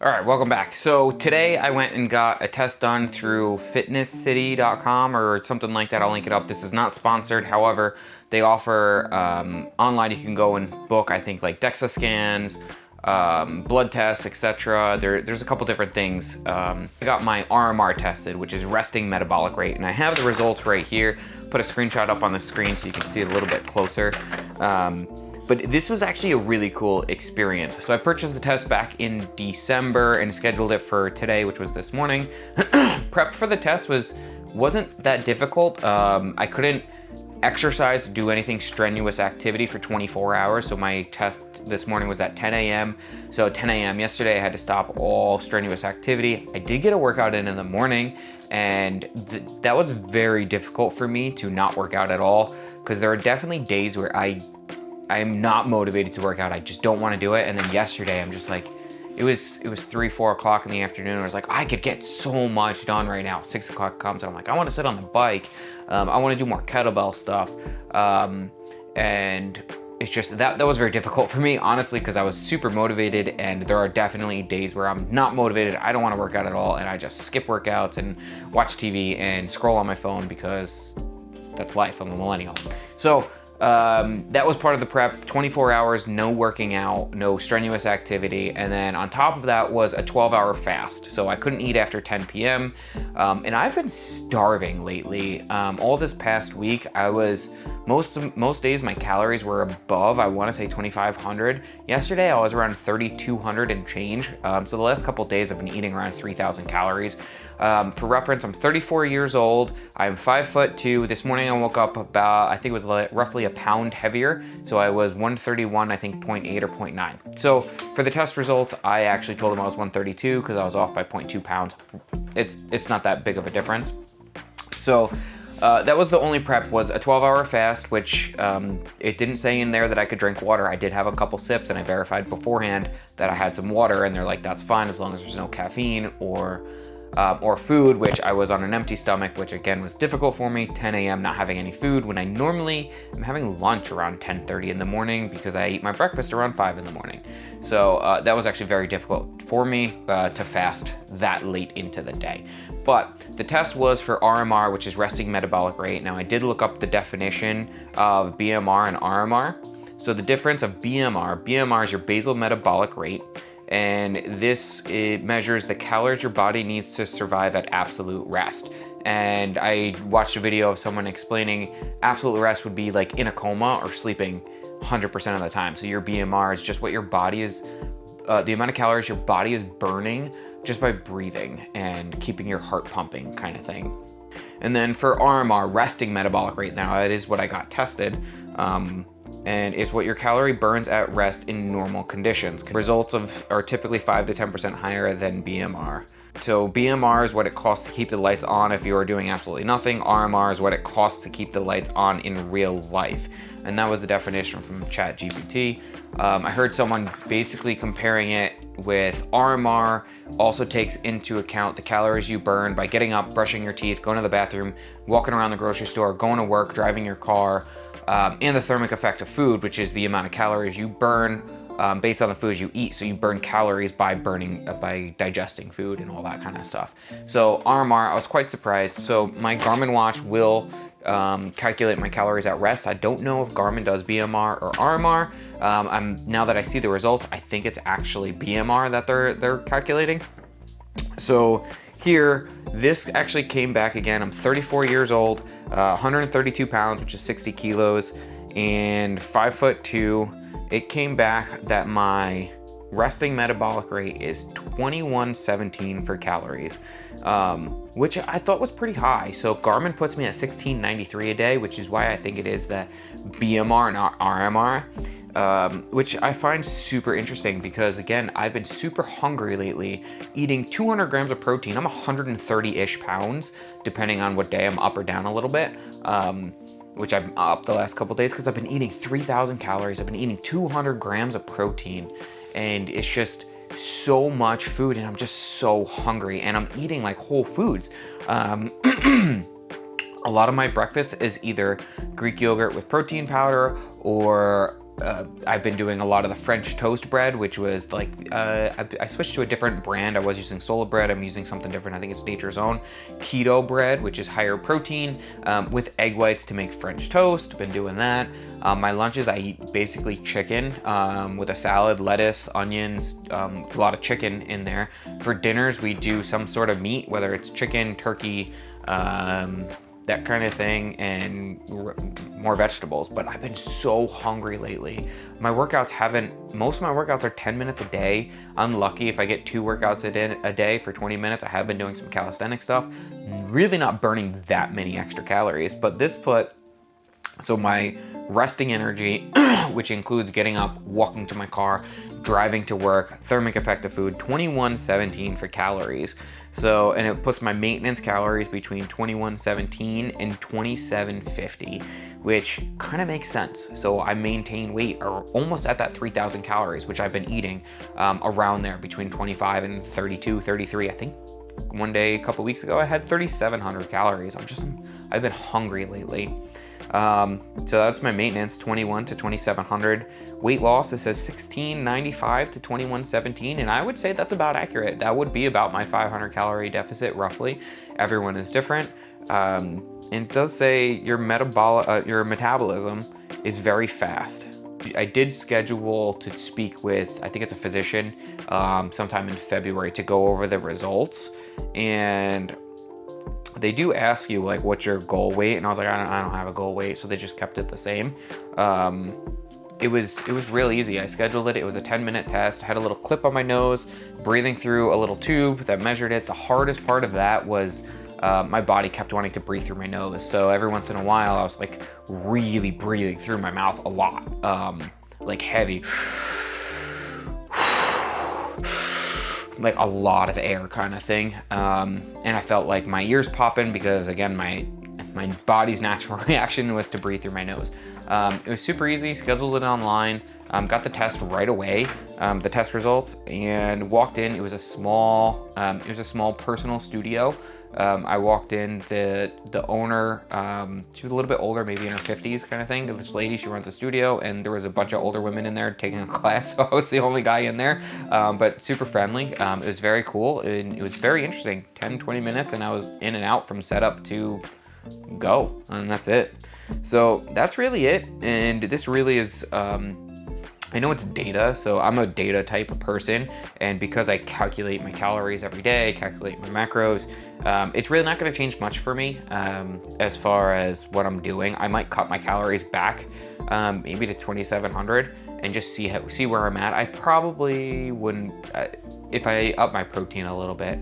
All right, welcome back. So today I went and got a test done through fitnesscity.com or something like that. I'll link it up. This is not sponsored. However, they offer online, you can go and book, I think, like DEXA scans, blood tests, etc. There's a couple different things. I got my RMR tested, which is resting metabolic rate, and I have the results right here. Put a screenshot up on the screen so you can see it a little bit closer. But this was actually a really cool experience. So I purchased the test back in December and scheduled it for today, which was this morning. Prep for the test wasn't that difficult. I couldn't exercise, do anything strenuous activity for 24 hours. So my test this morning was at 10 a.m. So at 10 a.m. yesterday, I had to stop all strenuous activity. I did get a workout in the morning, and that was very difficult for me to not work out at all, because there are definitely days where I'm not motivated to work out. I just don't want to do it. And then yesterday, I'm just like, it was 3-4 o'clock in the afternoon. I was like, I could get so much done right now. 6 o'clock comes and I'm like, I want to sit on the bike. I want to do more kettlebell stuff. And it's just, that was very difficult for me, honestly, because I was super motivated, and there are definitely days where I'm not motivated. I don't want to work out at all. And I just skip workouts and watch TV and scroll on my phone, because that's life. I'm a millennial. So, that was part of the prep. 24 hours, no working out, no strenuous activity. And then on top of that was a 12-hour fast. So I couldn't eat after 10 p.m. And I've been starving lately. All this past week, most days my calories were above, I want to say 2,500. Yesterday, I was around 3,200 and change. So the last couple of days, I've been eating around 3,000 calories. For reference, I'm 34 years old. I'm 5'2". This morning I woke up about, I think it was roughly a pound heavier. So I was 131, I think 0.8 or 0.9. So for the test results, I actually told them I was 132 because I was off by 0.2 pounds. It's not that big of a difference. So that was the only prep, was a 12-hour fast, which it didn't say in there that I could drink water. I did have a couple sips, and I verified beforehand that I had some water, and they're like, that's fine as long as there's no caffeine or food, which I was on an empty stomach, which again was difficult for me. 10 a.m. not having any food when I normally am having lunch around 10:30 in the morning, because I eat my breakfast around 5 in the morning. So that was actually very difficult for me to fast that late into the day. But the test was for RMR, which is resting metabolic rate. Now I did look up the definition of BMR and RMR. So the difference of BMR is your basal metabolic rate. And it measures the calories your body needs to survive at absolute rest. And I watched a video of someone explaining absolute rest would be like in a coma or sleeping 100% of the time. So your BMR is just what your body is, the amount of calories your body is burning just by breathing and keeping your heart pumping, kind of thing. And then for RMR, resting metabolic rate, now that is what I got tested, and is what your calorie burns at rest in normal conditions. Results are typically 5 to 10% higher than BMR. So BMR is what it costs to keep the lights on if you are doing absolutely nothing. RMR is what it costs to keep the lights on in real life. And that was the definition from ChatGPT. I heard someone basically comparing it with RMR also takes into account the calories you burn by getting up, brushing your teeth, going to the bathroom, walking around the grocery store, going to work, driving your car, and the thermic effect of food, which is the amount of calories you burn based on the foods you eat. So you burn calories by digesting food and all that kind of stuff. So RMR, I was quite surprised. So my Garmin watch will calculate my calories at rest. I don't know if Garmin does BMR or RMR. Now that I see the results, I think it's actually BMR that they're calculating. So here, this actually came back again. I'm 34 years old, 132 pounds, which is 60 kilos, and 5'2". It came back that my resting metabolic rate is 2117 for calories, which I thought was pretty high. So Garmin puts me at 1693 a day, which is why I think it is the BMR, not RMR. Which I find super interesting because, again, I've been super hungry lately, eating 200 grams of protein. I'm 130-ish pounds, depending on what day I'm up or down a little bit, which I'm up the last couple days because I've been eating 3,000 calories. I've been eating 200 grams of protein, and it's just so much food, and I'm just so hungry, and I'm eating like whole foods. A lot of my breakfast is either Greek yogurt with protein powder or I've been doing a lot of the French toast bread, which was like, I switched to a different brand. I was using Sola bread. I'm using something different. I think it's Nature's Own keto bread, which is higher protein, with egg whites to make French toast. Been doing that. My lunches, I eat basically chicken with a salad, lettuce, onions, a lot of chicken in there. For dinners, we do some sort of meat, whether it's chicken, turkey, that kind of thing, and more vegetables. But I've been so hungry lately. Most of my workouts are 10 minutes a day. I'm lucky if I get 2 workouts a day for 20 minutes. I have been doing some calisthenic stuff. Really not burning that many extra calories, but so my resting energy, which includes getting up, walking to my car, driving to work, thermic effect of food, 2117 for calories. So, and it puts my maintenance calories between 2117 and 2750, which kind of makes sense. So I maintain weight or almost at that 3000 calories, which I've been eating around there between 25 and 32, 33. I think one day, a couple weeks ago, I had 3,700 calories. I've been hungry lately. So that's my maintenance, 21 to 2,700. Weight loss, it says 1695 to 2117, and I would say that's about accurate. That would be about my 500 calorie deficit, roughly. Everyone is different. And it does say your metabolism is very fast. I did schedule to speak with, I think it's a physician, sometime in February to go over the results, and they do ask you like what's your goal weight, and I was like, I don't have a goal weight, so they just kept it the same. It was real easy. I scheduled it. It was a 10-minute test. I had a little clip on my nose, breathing through a little tube that measured it. The hardest part of that was my body kept wanting to breathe through my nose. So every once in a while, I was like really breathing through my mouth a lot, like heavy, like a lot of air kind of thing. And I felt like my ears popping because, again, my body's natural reaction was to breathe through my nose. It was super easy, scheduled it online, got the test right away, the test results, and walked in. It was a small personal studio. I walked in, the owner, she was a little bit older, maybe in her 50s kind of thing. This lady, she runs a studio, and there was a bunch of older women in there taking a class, so I was the only guy in there, but super friendly. It was very cool, and it was very interesting. 10, 20 minutes, and I was in and out from setup to go, and that's it. So that's really it, and this really is, I know it's data, so I'm a data type of person, and because I calculate my calories every day, calculate my macros, it's really not going to change much for me as far as what I'm doing. I might cut my calories back, maybe to 2,700, and just see where I'm at. I probably wouldn't, if I up my protein a little bit,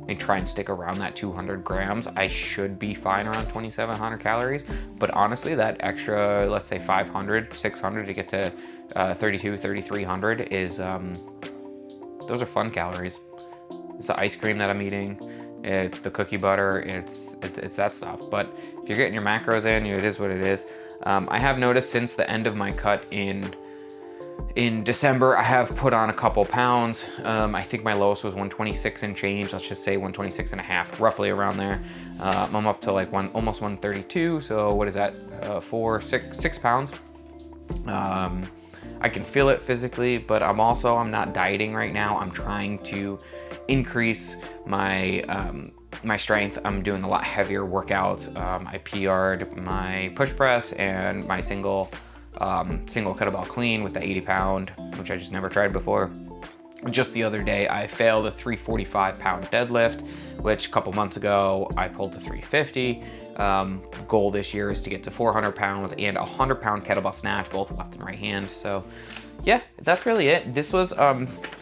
and try and stick around that 200 grams, I should be fine around 2,700 calories. But honestly, that extra, let's say 500, 600 to get to 32, 3,300 is, those are fun calories. It's the ice cream that I'm eating, it's the cookie butter, it's that stuff. But if you're getting your macros in, it is what it is. I have noticed since the end of my cut in December, I have put on a couple pounds. I think my lowest was 126 and change. Let's just say 126 and a half, roughly around there. I'm up to like almost 132. So what is that? 6 pounds. I can feel it physically, but I'm not dieting right now. I'm trying to increase my my strength. I'm doing a lot heavier workouts. I PR'd my push press and my single kettlebell clean with the 80 pound, which I just never tried before. Just the other day, I failed a 345 pound deadlift, which a couple months ago, I pulled to 350. Goal this year is to get to 400 pounds and a 100 pound kettlebell snatch, both left and right hand. So yeah, that's really it. This was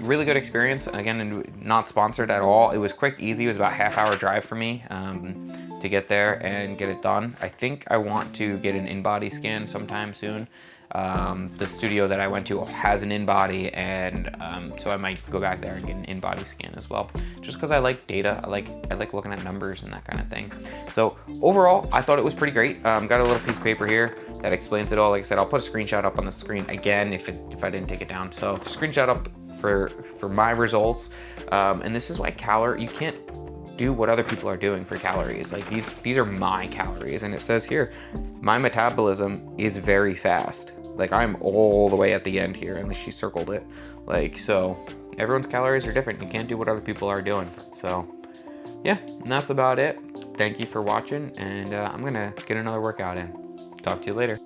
really good experience. Again, not sponsored at all. It was quick, easy. It was about a half-hour drive for me to get there and get it done. I think I want to get an InBody scan sometime soon. The studio that I went to has an InBody, and so I might go back there and get an InBody scan as well, just because I like data. I like looking at numbers and that kind of thing. So overall, I thought it was pretty great. Got a little piece of paper here that explains it all. Like I said, I'll put a screenshot up on the screen again if I didn't take it down. So screenshot up for my results, and this is why you can't do what other people are doing for calories. Like these are my calories, and it says here, my metabolism is very fast. Like I'm all the way at the end here, unless she circled it. Like, so everyone's calories are different. You can't do what other people are doing. So yeah, and that's about it. Thank you for watching, and I'm gonna get another workout in. Talk to you later.